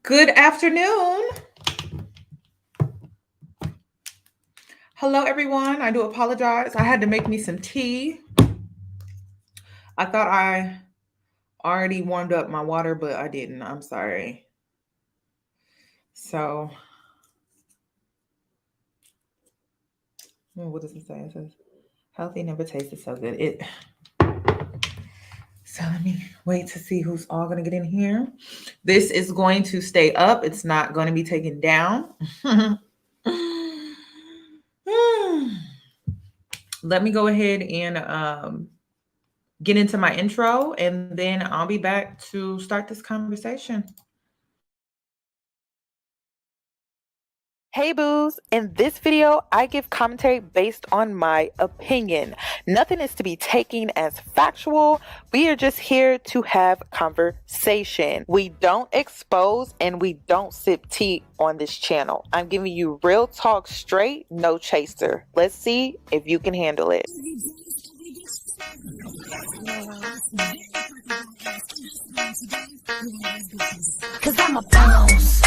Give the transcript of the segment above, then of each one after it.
Good afternoon. Hello, everyone. I do apologize. I had to make me some tea. I thought I already warmed up my water, but I didn't. I'm sorry. So, what does it say? It says, healthy never tasted so good. So let me wait to see who's all going to get in here. This is going to stay up. It's not going to be taken down. Let me go ahead and get into my intro, and then I'll be back to start this conversation. Hey boos, in this video, I give commentary based on my opinion. Nothing is to be taken as factual. We are just here to have conversation. We don't expose and we don't sip tea on this channel. I'm giving you real talk straight, no chaser. Let's see if you can handle it. Cause I'm a boss.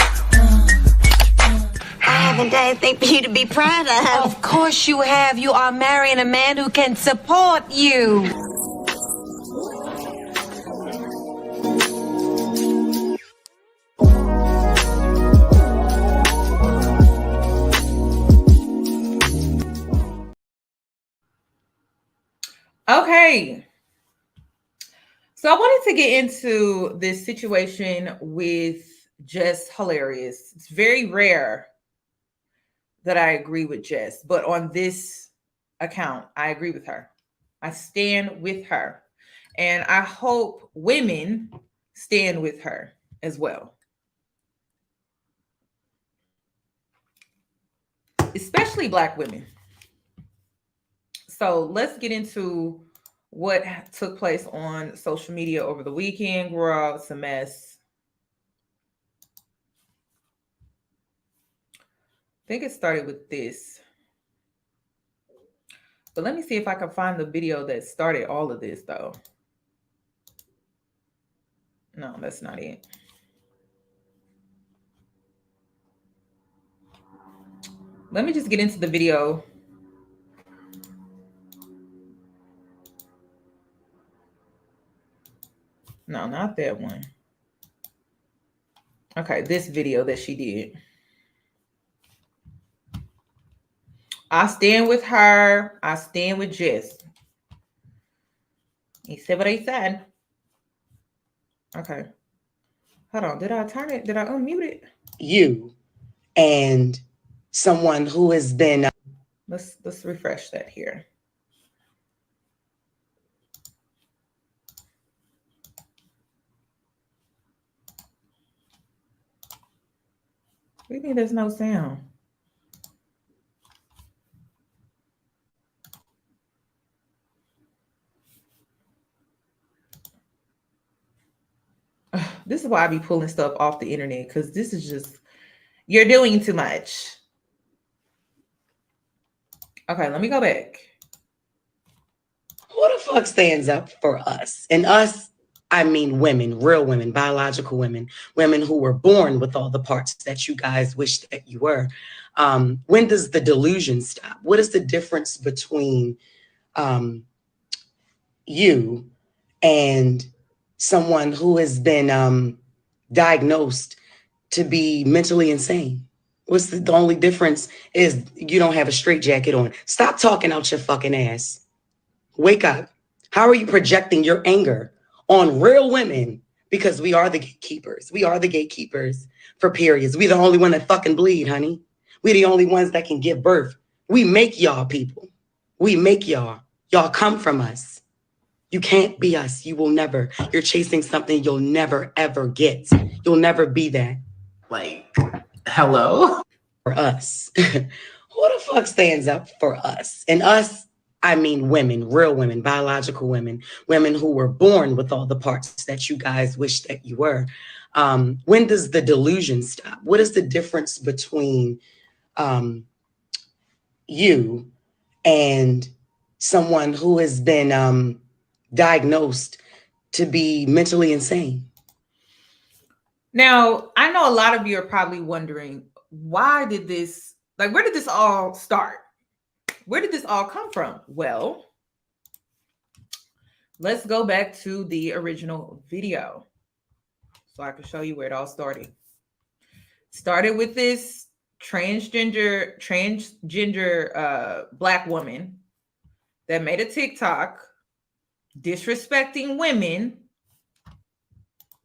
I haven't done anything for you to be proud of. Of course you have. You are marrying a man who can support you. Okay. So I wanted to get into this situation with Jess Hilarious. It's very rare that I agree with Jess, but on this account, I agree with her. I stand with her. And I hope women stand with her as well. Especially Black women. So let's get into what took place on social media over the weekend. Girl, it's a mess. I think it started with this. But let me see if I can find the video that started all of this, though. No, that's not it. Let me just get into the video. No, not that one. Okay, this video that she did. I stand with her. I stand with Jess. He said what he said. Okay. Hold on. Did I turn it? Did I unmute it? You and someone who has been... Let's refresh that here. What do you think there's no sound? This is why I be pulling stuff off the internet, because this is just, you're doing too much. Okay, let me go back. Who the fuck stands up for us? And us, I mean women, real women, biological women, women who were born with all the parts that you guys wish that you were. When does the delusion stop? What is the difference between you and someone who has been diagnosed to be mentally insane? What's the only difference is you don't have a straitjacket on. Stop talking out your fucking ass. Wake up. How are you projecting your anger on real women? Because we are the gatekeepers. We are the gatekeepers for periods. We the only one that fucking bleed, honey. We the only ones that can give birth. We make y'all people. We make y'all. Y'all come from us. You can't be us. You will never. You're chasing something you'll never, ever get. You'll never be that. Like, hello? For us. Who the fuck stands up for us? And us, I mean women, real women, biological women, women who were born with all the parts that you guys wish that you were. When does the delusion stop? What is the difference between you and someone who has been diagnosed to be mentally insane? Now, I know a lot of you are probably wondering, where did this all start? Where did this all come from? Well, let's go back to the original video so I can show you where it all started. Started with this transgender black woman that made a TikTok disrespecting women,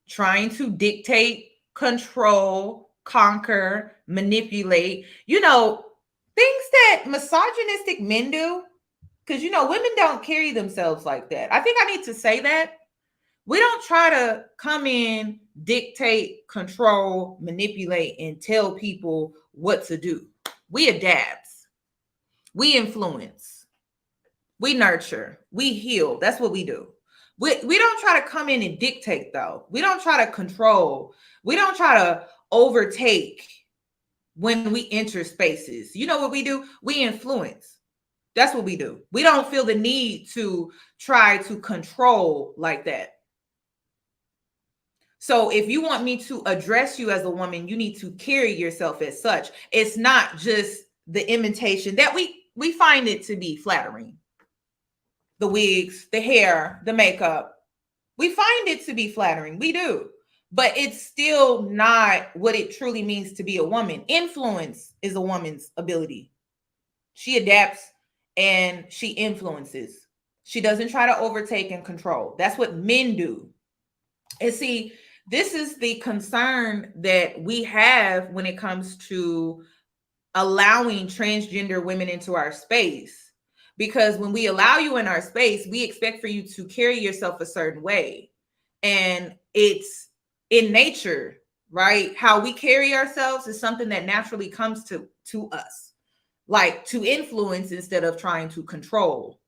trying to dictate, control, conquer, manipulate, things that misogynistic men do. Because, women don't carry themselves like that. I think I need to say that. We don't try to come in, dictate, control, manipulate, and tell people what to do. We adapt. We influence. We nurture. We heal. That's what we do. We don't try to come in and dictate, though. We don't try to control. We don't try to overtake when we enter spaces. You know what we do? We influence. That's what we do. We don't feel the need to try to control like that. So if you want me to address you as a woman, you need to carry yourself as such. It's not just the imitation that we find it to be flattering. The wigs, the hair, the makeup. We find it to be flattering. We do. But it's still not what it truly means to be a woman. Influence is a woman's ability. She adapts and she influences. She doesn't try to overtake and control. That's what men do. And see, this is the concern that we have when it comes to allowing transgender women into our space. Because when we allow you in our space, we expect for you to carry yourself a certain way. And it's in nature, right? How we carry ourselves is something that naturally comes to us, like to influence instead of trying to control.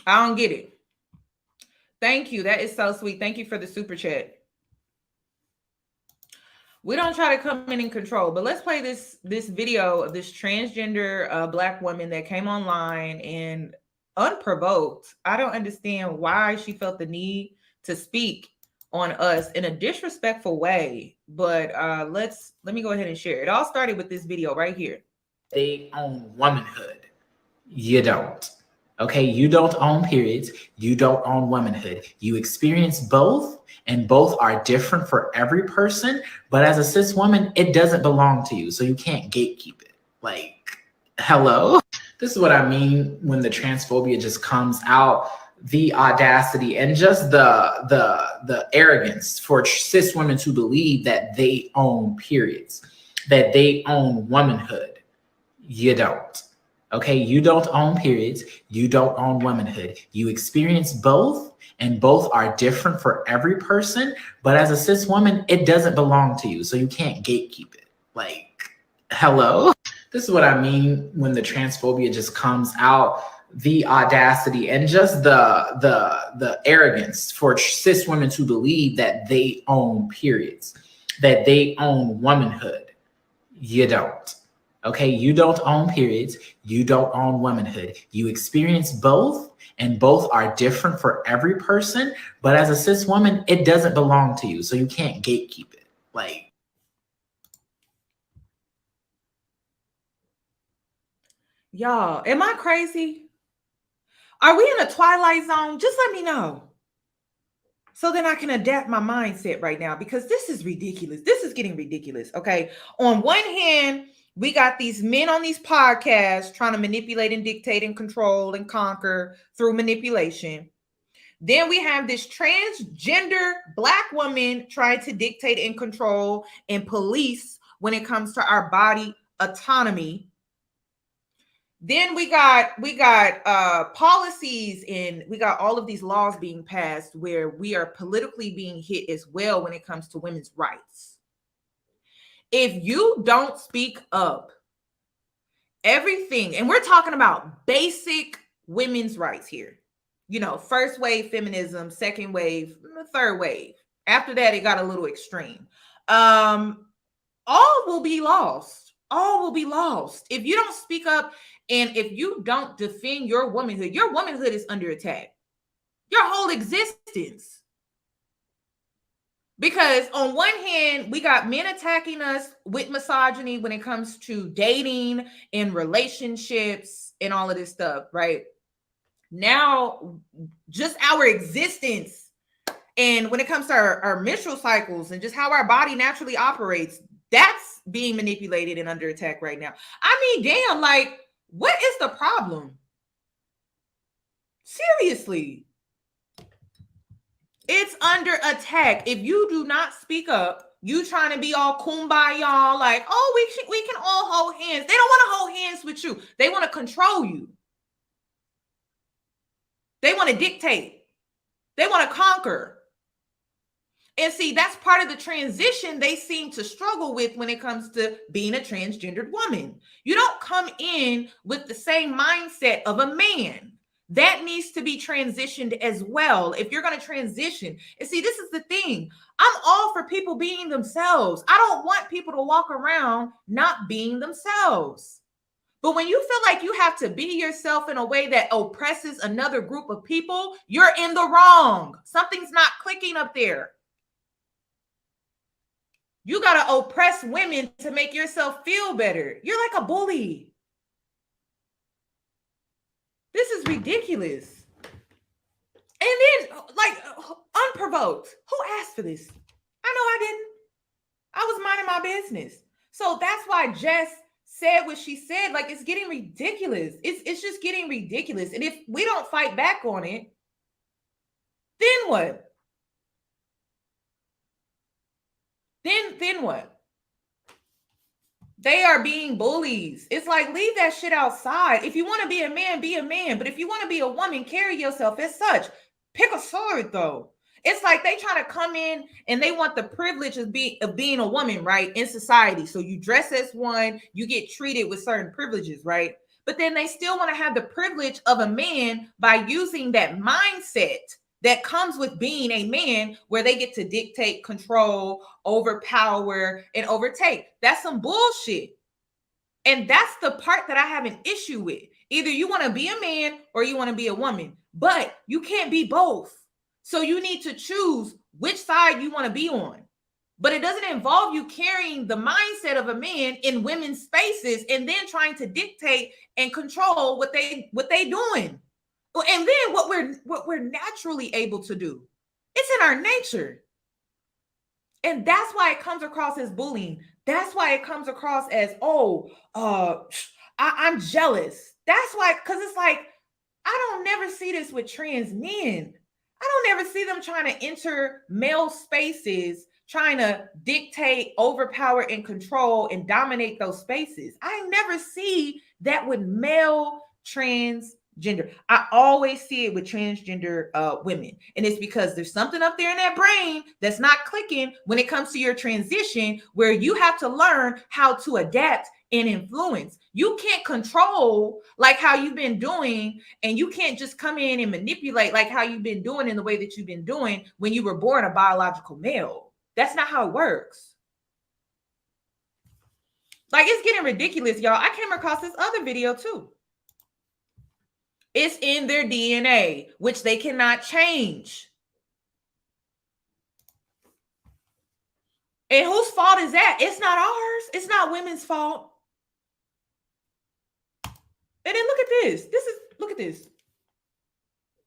I don't get it. Thank you. That is so sweet. Thank you for the super chat. We don't try to come in and control, but let's play this video of this transgender black woman that came online and unprovoked. I don't understand why she felt the need to speak on us in a disrespectful way, but let me go ahead and share. It all started with this video right here. They own womanhood. You don't. Okay, you don't own periods. You don't own womanhood. You experience both, and both are different for every person. But as a cis woman, it doesn't belong to you, so you can't gatekeep it. Like, hello? This is what I mean when the transphobia just comes out. The audacity and just the arrogance for cis women to believe that they own periods, that they own womanhood. You don't. Okay, you don't own periods. You don't own womanhood. You experience both, and both are different for every person. But as a cis woman, it doesn't belong to you, so you can't gatekeep it. Like, hello? This is what I mean when the transphobia just comes out. The audacity and just the arrogance for cis women to believe that they own periods, that they own womanhood. You don't. Okay, you don't own periods. You don't own womanhood. You experience both, and both are different for every person. But as a cis woman, it doesn't belong to you, so you can't gatekeep it. Like, y'all, am I crazy? Are we in a twilight zone? Just let me know, so then I can adapt my mindset right now, because this is ridiculous. This is getting ridiculous. Okay, on one hand, we got these men on these podcasts trying to manipulate and dictate and control and conquer through manipulation. Then we have this transgender black woman trying to dictate and control and police when it comes to our body autonomy. Then we got policies, and we got all of these laws being passed where we are politically being hit as well when it comes to women's rights. If you don't speak up, everything, and we're talking about basic women's rights here, first wave feminism, second wave, third wave. After that, it got a little extreme. All will be lost. all will be lost. If you don't speak up and if you don't defend your womanhood is under attack. Your whole existence. Because on one hand, we got men attacking us with misogyny when it comes to dating and relationships and all of this stuff, right? Now, just our existence and when it comes to our menstrual cycles and just how our body naturally operates, that's being manipulated and under attack right now. I mean, damn, like, what is the problem? Seriously. It's under attack. If you do not speak up, you trying to be all kumbaya, like, oh, we can all hold hands. They don't want to hold hands with you. They want to control you. They want to dictate. They want to conquer. And see, that's part of the transition they seem to struggle with when it comes to being a transgendered woman. You don't come in with the same mindset of a man. That needs to be transitioned as well. If you're going to transition, and see, this is the thing. I'm all for people being themselves. I don't want people to walk around not being themselves. But when you feel like you have to be yourself in a way that oppresses another group of people, you're in the wrong. Something's not clicking up there. You got to oppress women to make yourself feel better. You're like a bully. This is ridiculous. And then, like, unprovoked. Who asked for this? I know I didn't. I was minding my business. So that's why Jess said what she said. Like, it's getting ridiculous. It's just getting ridiculous. And if we don't fight back on it, then what? Then what? They are being bullies. It's like, leave that shit outside. If you want to be a man, be a man. But if you want to be a woman, carry yourself as such. Pick a sword, though. It's like they try to come in and they want the privilege of being a woman, right, in society. So you dress as one, you get treated with certain privileges, right? But then they still want to have the privilege of a man by using that mindset that comes with being a man, where they get to dictate, control, overpower, and overtake. That's some bullshit. And that's the part that I have an issue with. Either you want to be a man or you want to be a woman, but you can't be both. So you need to choose which side you want to be on. But it doesn't involve you carrying the mindset of a man in women's spaces and then trying to dictate and control what they doing. And then what we're naturally able to do. It's in our nature. And that's why it comes across as bullying. That's why it comes across as, I'm jealous. That's why, because it's like, I don't never see this with trans men. I don't ever see them trying to enter male spaces, trying to dictate, overpower, and control and dominate those spaces. I never see that with male transgender. I always see it with transgender women. And it's because there's something up there in that brain that's not clicking when it comes to your transition, where you have to learn how to adapt and influence. You can't control like how you've been doing, and you can't just come in and manipulate like how you've been doing in the way that you've been doing when you were born a biological male. That's not how it works. Like, it's getting ridiculous, y'all. I came across this other video too. It's in their DNA, which they cannot change. And whose fault is that? It's not ours. It's not women's fault. And then look at this. Look at this.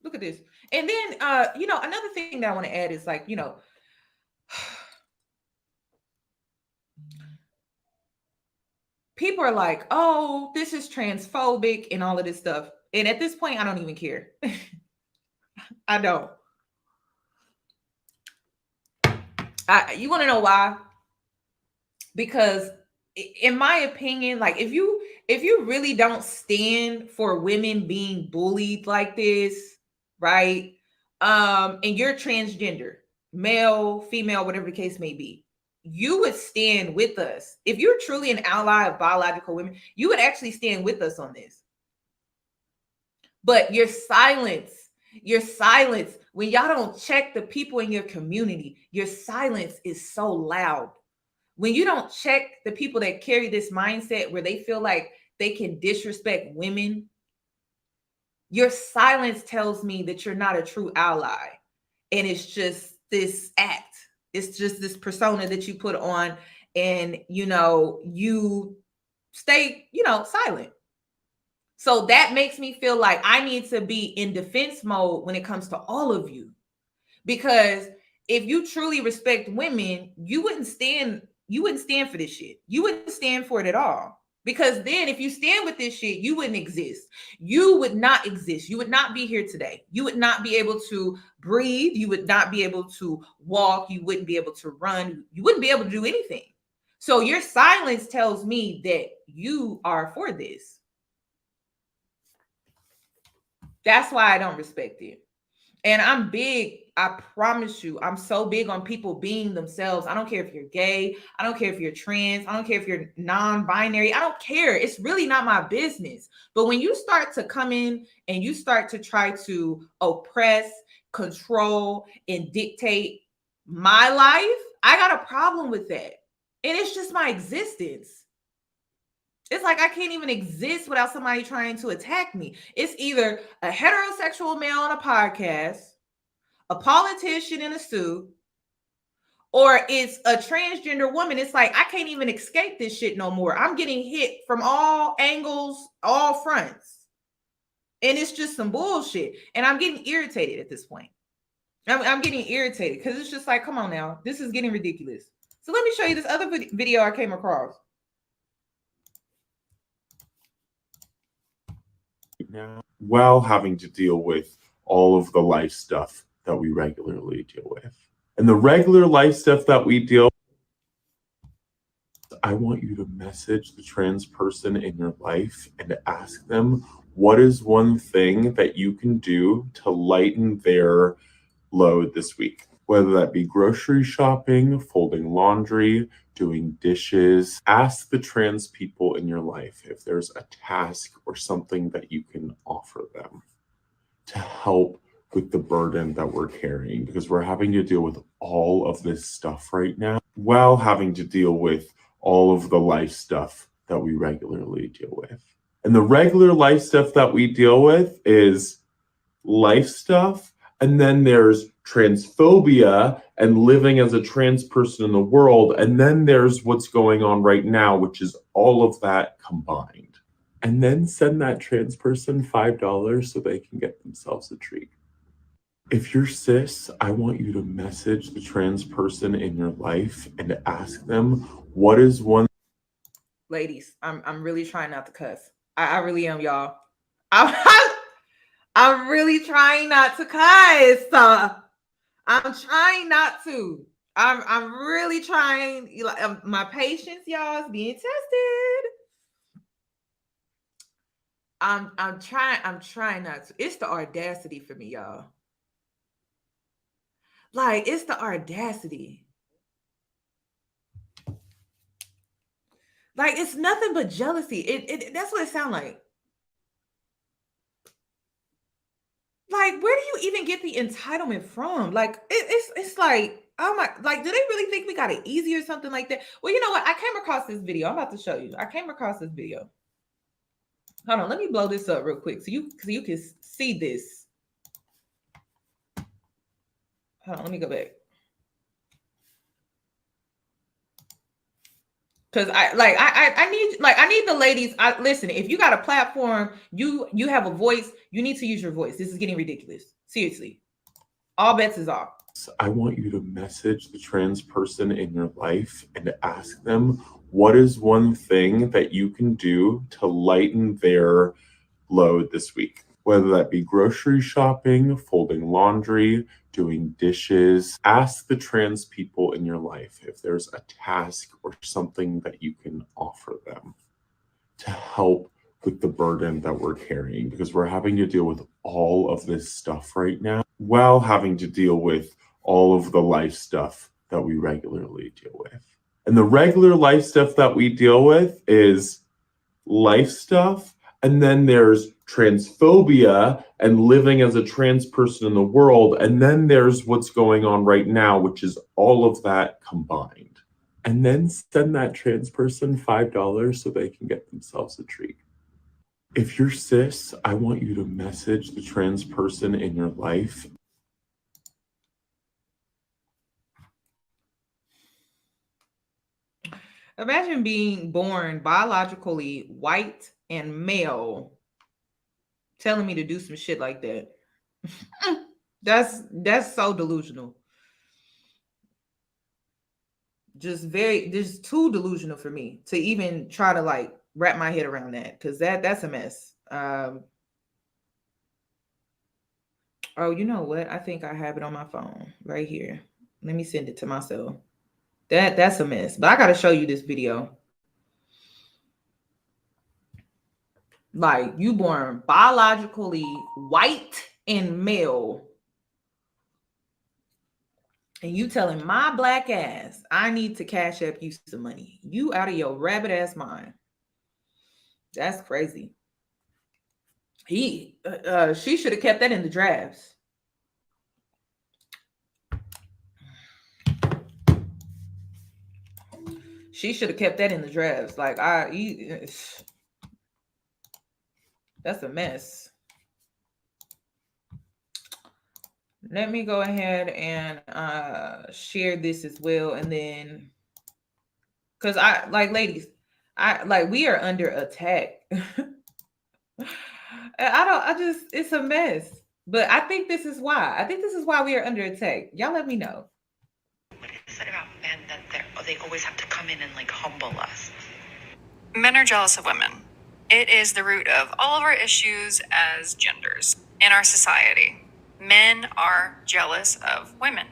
Look at this. And then, another thing that I want to add is, like, people are like, oh, this is transphobic and all of this stuff. And at this point, I don't even care. I don't. You want to know why? Because in my opinion, like, if you really don't stand for women being bullied like this, right? And you're transgender, male, female, whatever the case may be, you would stand with us. If you're truly an ally of biological women, you would actually stand with us on this. But your silence when y'all don't check the people in your community, your silence is so loud. when you don't check the people that carry this mindset where they feel like they can disrespect women, your silence tells me that you're not a true ally. And it's just this act. It's just this persona that you put on, and, you stay, silent. So that makes me feel like I need to be in defense mode when it comes to all of you. Because if you truly respect women, you wouldn't stand for this shit. You wouldn't stand for it at all. Because then if you stand with this shit, you wouldn't exist. You would not exist. You would not be here today. You would not be able to breathe. You would not be able to walk. You wouldn't be able to run. You wouldn't be able to do anything. So your silence tells me that you are for this. That's why I don't respect it. And I'm big, I promise you, I'm so big on people being themselves. I don't care if you're gay. I don't care if you're trans. I don't care if you're non-binary. I don't care. It's really not my business. But when you start to come in and you start to try to oppress, control, and dictate my life, I got a problem with that. And it's just my existence. It's like I can't even exist without somebody trying to attack me. It's either a heterosexual male on a podcast, a politician in a suit, or it's a transgender woman. It's like I can't even escape this shit no more. I'm getting hit from all angles, all fronts. And it's just some bullshit. And I'm getting irritated at this point. I'm getting irritated because it's just like, come on now. This is getting ridiculous. So let me show you this other video I came across. Now, while having to deal with all of the life stuff that we regularly deal with. And the regular life stuff that we deal with, I want you to message the trans person in your life and ask them, what is one thing that you can do to lighten their load this week? Whether that be grocery shopping, folding laundry, doing dishes. Ask the trans people in your life if there's a task or something that you can offer them to help with the burden that we're carrying, because we're having to deal with all of this stuff right now while having to deal with all of the life stuff that we regularly deal with. And the regular life stuff that we deal with is life stuff. And then there's transphobia and living as a trans person in the world. And then there's what's going on right now, which is all of that combined. And then send that trans person $5 so they can get themselves a treat. If you're cis, I want you to message the trans person in your life and ask them, what is one... Ladies, I'm really trying not to cuss. I really am, y'all. I'm really trying not to cuss. I'm trying not to. I'm really trying. My patience, y'all, is being tested. I'm trying not to. It's the audacity for me, y'all. Like, it's the audacity. Like, it's nothing but jealousy. That's what it sounds like. Like, where do you even get the entitlement from? Like, it's like, oh my, like, do they really think we got it easy or something like that? Well, you know what? I came across this video. I'm about to show you. I came across this video. Hold on, let me blow this up real quick so you can see this. Hold on, let me go back. Because I need the ladies. Listen, if you got a platform, you have a voice, you need to use your voice. This is getting ridiculous. Seriously. All bets is off. I want you to message the trans person in your life and ask them, what is one thing that you can do to lighten their load this week? Whether that be grocery shopping, folding laundry, doing dishes. Ask the trans people in your life if there's a task or something that you can offer them to help with the burden that we're carrying, because we're having to deal with all of this stuff right now while having to deal with all of the life stuff that we regularly deal with. And the regular life stuff that we deal with is life stuff. And then there's transphobia and living as a trans person in the world. And then there's what's going on right now, which is all of that combined. and then send that trans person $5 so they can get themselves a treat. If you're cis, I want you to message the trans person in your life. Imagine being born biologically white and male, telling me to do some shit like that. That's so delusional. Just too delusional for me to even try to like wrap my head around that, because that's a mess. Oh, you know what? I think I have it on my phone right here. Let me send it to myself. That's a mess. But I gotta show you this video. Like, you born biologically white and male, and you telling my black ass I need to cash up you some money. You out of your rabbit ass mind. That's crazy. She should have kept that in the drafts. She should have kept that in the drafts. Like, that's a mess. Let me go ahead and share this as well, and then, because ladies, we are under attack. It's a mess. But I think this is why. I think this is why we are under attack. Y'all let me know. What is it about men that they always have to come in and like humble us? Men are jealous of women. It is the root of all of our issues as genders in our society. Men are jealous of women.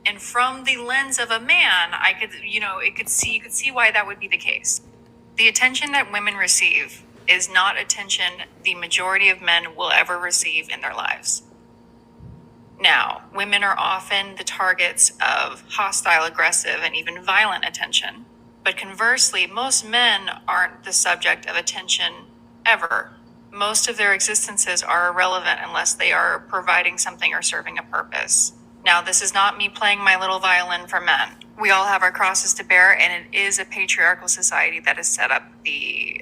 And from the lens of a man, you could see why that would be the case. The attention that women receive is not attention the majority of men will ever receive in their lives. Now, women are often the targets of hostile, aggressive, and even violent attention. But conversely, most men aren't the subject of attention ever. Most of their existences are irrelevant unless they are providing something or serving a purpose. Now, this is not me playing my little violin for men. We all have our crosses to bear, and it is a patriarchal society that has set up the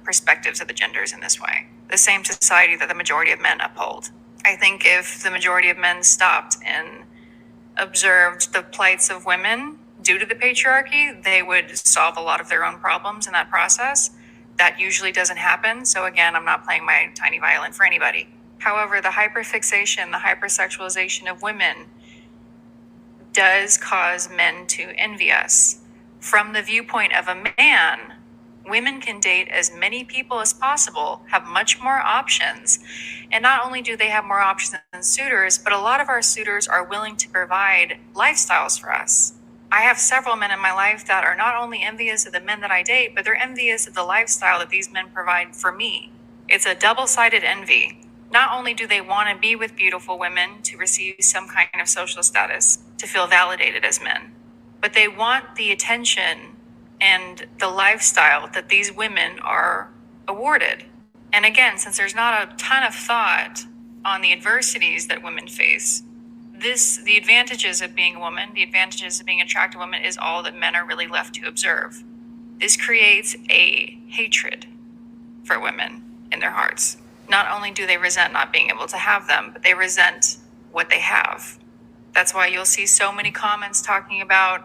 perspectives of the genders in this way. The same society that the majority of men uphold. I think if the majority of men stopped and observed the plights of women due to the patriarchy, they would solve a lot of their own problems in that process. That usually doesn't happen. So again, I'm not playing my tiny violin for anybody. However, the hyperfixation, the hypersexualization of women does cause men to envy us. From the viewpoint of a man, women can date as many people as possible, have much more options. And not only do they have more options than suitors, but a lot of our suitors are willing to provide lifestyles for us. I have several men in my life that are not only envious of the men that I date, but they're envious of the lifestyle that these men provide for me. It's a double-sided envy. Not only do they want to be with beautiful women to receive some kind of social status, to feel validated as men, but they want the attention and the lifestyle that these women are awarded. And again, since there's not a ton of thought on the adversities that women face, the advantages of being a woman, the advantages of being an attractive woman is all that men are really left to observe. This creates a hatred for women in their hearts. Not only do they resent not being able to have them, but they resent what they have. That's why you'll see so many comments talking about,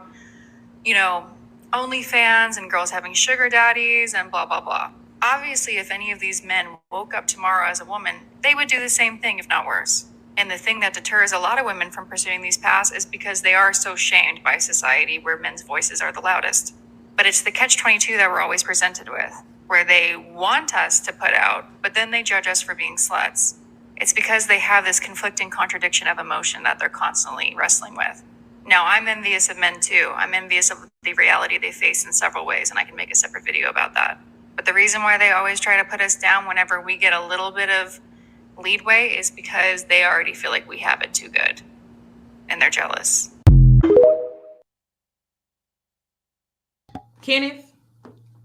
OnlyFans and girls having sugar daddies and blah, blah, blah. Obviously, if any of these men woke up tomorrow as a woman, they would do the same thing, if not worse. And the thing that deters a lot of women from pursuing these paths is because they are so shamed by society where men's voices are the loudest. But it's the catch-22 that we're always presented with, where they want us to put out, but then they judge us for being sluts. It's because they have this conflicting contradiction of emotion that they're constantly wrestling with. Now, I'm envious of men too. I'm envious of the reality they face in several ways, and I can make a separate video about that. But the reason why they always try to put us down whenever we get a little bit of leadway is because they already feel like we have it too good, and they're jealous. Kenneth,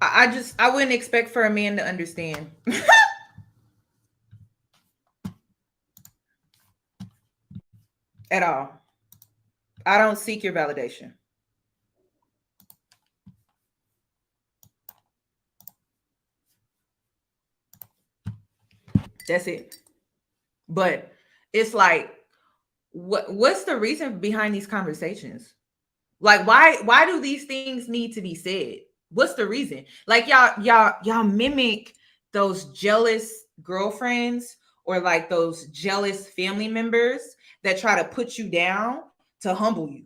I wouldn't expect for a man to understand. At all. I don't seek your validation. That's it. But it's like, what's the reason behind these conversations? Like, why do these things need to be said? What's the reason? Like, y'all mimic those jealous girlfriends or like those jealous family members that try to put you down to humble you.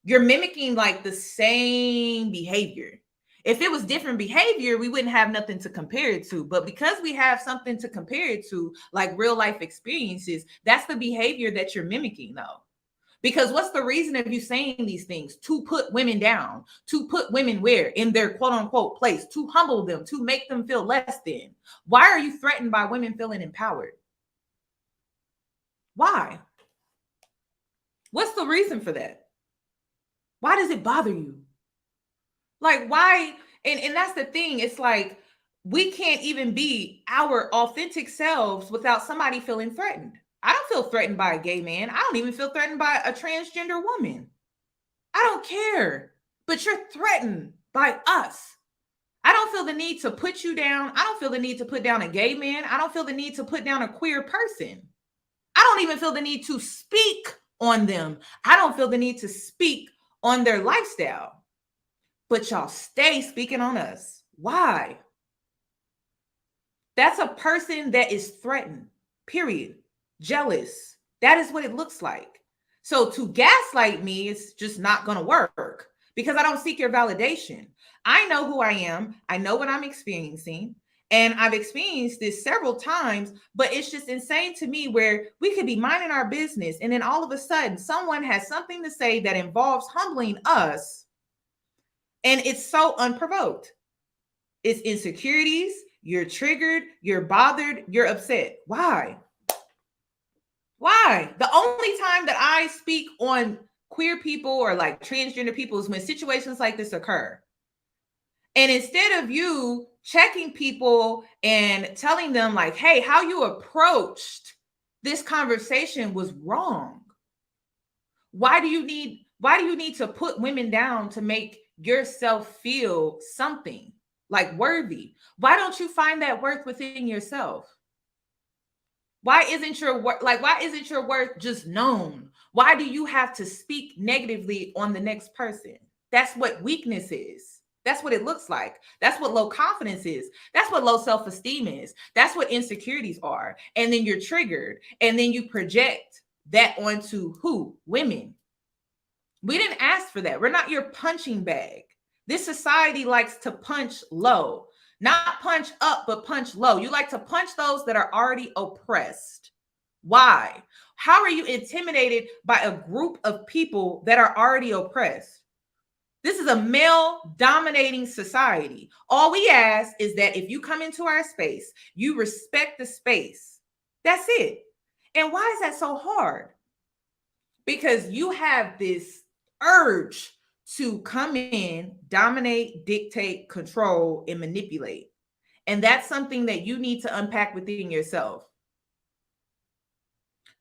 You're mimicking like the same behavior. If it was different behavior, we wouldn't have nothing to compare it to. But because we have something to compare it to, like real life experiences, that's the behavior that you're mimicking, though. Because what's the reason of you saying these things? To put women down, to put women where? In their quote unquote place, to humble them, to make them feel less than. Why are you threatened by women feeling empowered? Why? What's the reason for that? Why does it bother you? Like, why? And that's the thing. It's like, we can't even be our authentic selves without somebody feeling threatened. I don't feel threatened by a gay man. I don't even feel threatened by a transgender woman. I don't care. But you're threatened by us. I don't feel the need to put you down. I don't feel the need to put down a gay man. I don't feel the need to put down a queer person. I don't even feel the need to speak on them. I don't feel the need to speak on their lifestyle. But y'all stay speaking on us. Why? That's a person that is threatened, period. Jealous. That is what it looks like. So to gaslight me is just not going to work because I don't seek your validation. I know who I am. I know what I'm experiencing. And I've experienced this several times, but it's just insane to me where we could be minding our business and then all of a sudden someone has something to say that involves humbling us. And it's so unprovoked. It's insecurities. You're triggered. You're bothered. You're upset. Why? Why? The only time that I speak on queer people or like transgender people is when situations like this occur. And instead of you checking people and telling them like, hey, how you approached this conversation was wrong. Why do you need to put women down to make yourself feel something like worthy? Why don't you find that worth within yourself? Why isn't your worth just known? Why do you have to speak negatively on the next person? That's what weakness is. That's what it looks like. That's what low confidence is. That's what low self-esteem is. That's what insecurities are. And then you're triggered. And then you project that onto who? Women. We didn't ask for that. We're not your punching bag. This society likes to punch low. Not punch up, but punch low. You like to punch those that are already oppressed. Why? How are you intimidated by a group of people that are already oppressed? This is a male-dominating society. All we ask is that if you come into our space, you respect the space. That's it. And why is that so hard? Because you have this urge to come in, dominate, dictate, control, and manipulate. And that's something that you need to unpack within yourself.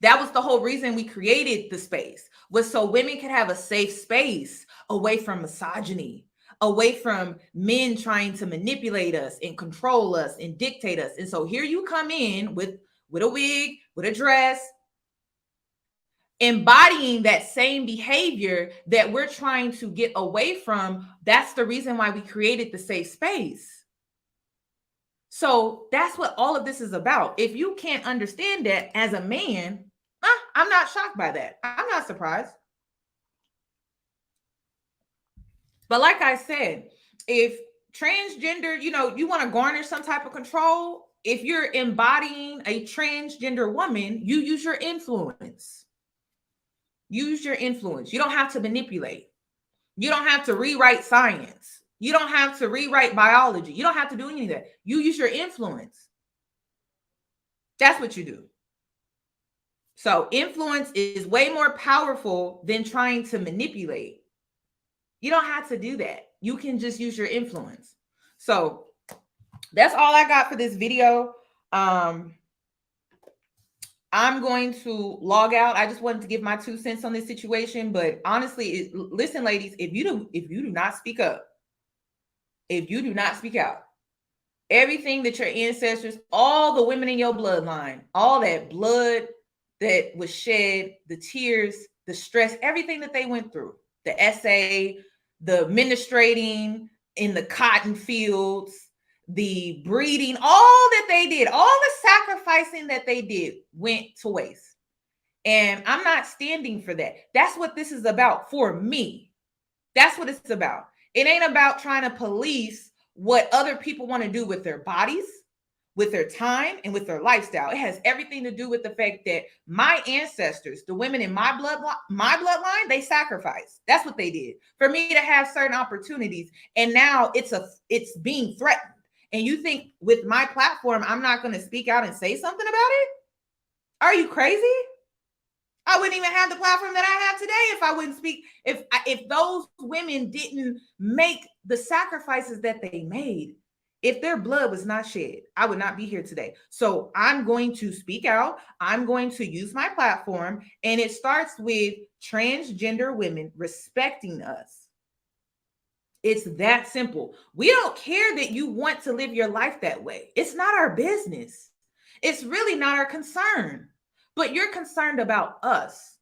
That was the whole reason we created the space, was so women could have a safe space away from misogyny, away from men trying to manipulate us and control us and dictate us. And so here you come in with a wig, with a dress, embodying that same behavior that we're trying to get away from. That's the reason why we created the safe space. So that's what all of this is about. If you can't understand that as a man, I'm not shocked by that. I'm not surprised. But like I said, if transgender, you want to garnish some type of control, if you're embodying a transgender woman, you use your influence. Use your influence. You don't have to manipulate. You don't have to rewrite science. You don't have to rewrite biology. You don't have to do any of that. You use your influence. That's what you do. So influence is way more powerful than trying to manipulate. You don't have to do that. You can just use your influence. So that's all I got for this video. I'm going to log out. I just wanted to give my 2 cents on this situation. But honestly, listen, ladies, if you do not speak up, if you do not speak out, everything that your ancestors, all the women in your bloodline, all that blood that was shed, the tears, the stress, everything that they went through, the essay, the menstruating in the cotton fields, the breeding, all that they did, all the sacrificing that they did went to waste. And I'm not standing for that. That's what this is about for me. That's what it's about. It ain't about trying to police what other people want to do with their bodies, with their time, and with their lifestyle. It has everything to do with the fact that my ancestors, the women in my bloodline, they sacrificed. That's what they did for me to have certain opportunities. And now it's being threatened. And you think with my platform, I'm not going to speak out and say something about it? Are you crazy? I wouldn't even have the platform that I have today if I wouldn't speak. If those women didn't make the sacrifices that they made, if their blood was not shed, I would not be here today. So I'm going to speak out. I'm going to use my platform. And it starts with transgender women respecting us. It's that simple. We don't care that you want to live your life that way. It's not our business. It's really not our concern. But you're concerned about us.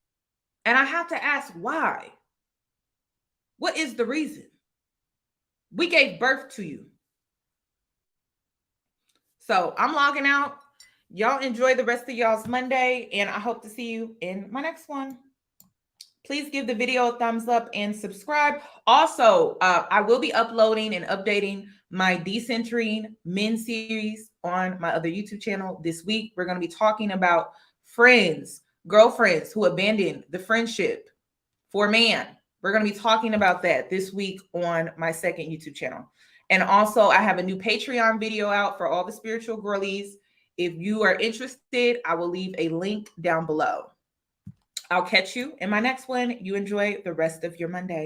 And I have to ask why. What is the reason? We gave birth to you. So I'm logging out. Y'all enjoy the rest of y'all's Monday. And I hope to see you in my next one. Please give the video a thumbs up and subscribe. Also, I will be uploading and updating my decentering men series on my other YouTube channel this week. We're going to be talking about friends, girlfriends who abandoned the friendship for a man. We're going to be talking about that this week on my second YouTube channel. And also, I have a new Patreon video out for all the spiritual girlies. If you are interested, I will leave a link down below. I'll catch you in my next one. You enjoy the rest of your Monday.